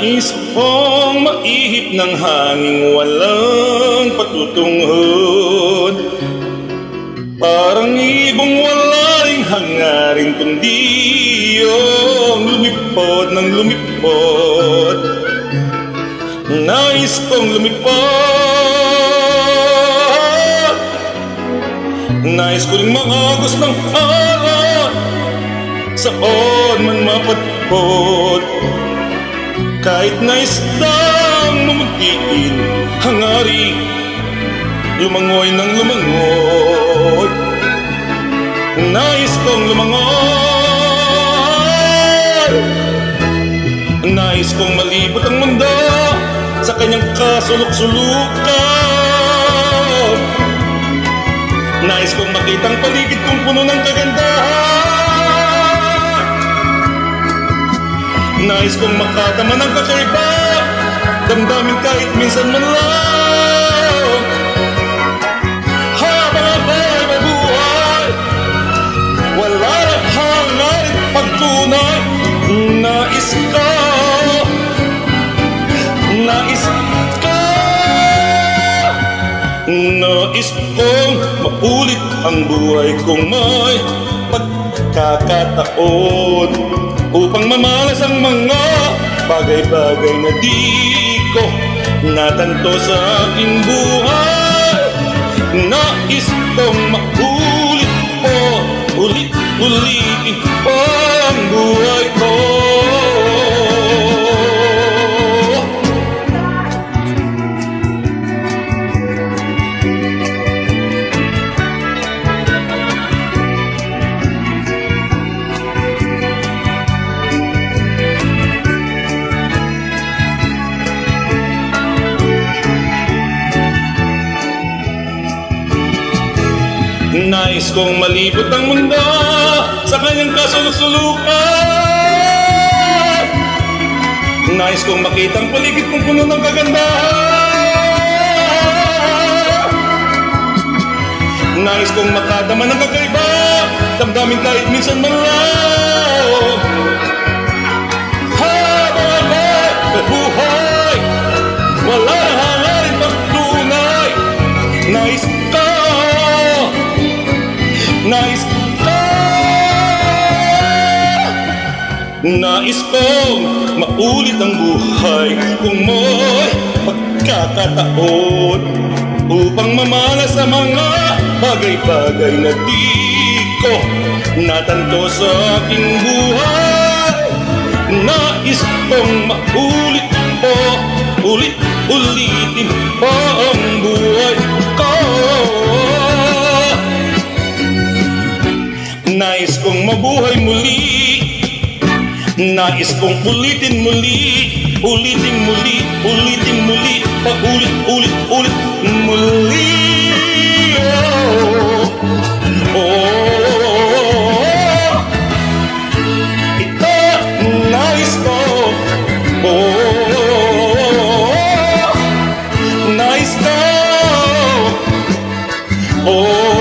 Nais kong maihip ng hanging walang patutunghod, parang ibong wala ring hangarin kundi yung lumipod ng lumipod. Nais kong lumipad, nais ko ring makagos ng araw, saan man mapadpod. Kahit nais lang mamagiin, hangari, lumangoy ng lumangoy. Nais kong lumangoy, nais kong malibot ang mundo sa kanyang kasulok-sulukan. Nais kong makitang paligid kong puno ng kagandahan. Nais kong makatama ng kakaiba, damdamin kahit minsan man lang. Habang ako'y mabuhay, wala nang hangarin pagtunay. Nais ko, nais ko, nais kong maulit ang buhay kong may pagkakataon, upang mamalas ang mga bagay-bagay na di ko natanto sa aking buhay. Nais kong maulit po, ulit-ulitin po ang buhay ko. Nais kong malibot ang mundo sa kanyang kasulok-sulukan. Nais kong makita ang paligid kong puno ng kagandahan. Nais kong makadama ng kakaiba, damdamin kahit minsan man lang. Habang ako'y buhay, wala nang hangarin pagtunay. Nais ko, nais ko, nais kong maulit ang buhay kung may pagkakataon, upang mamala sa mga bagay-bagay na di ko natanto sa aking buhay. Nais kong maulit po, ulit-ulitin po ang buhay ko. Nais kong mabuhay muli, nais kong ulitin muli, ulitin muli, ulitin muli, paulit-ulit-ulit muli. Oh, oh, ito nais ko. Oh, nais ko. Oh,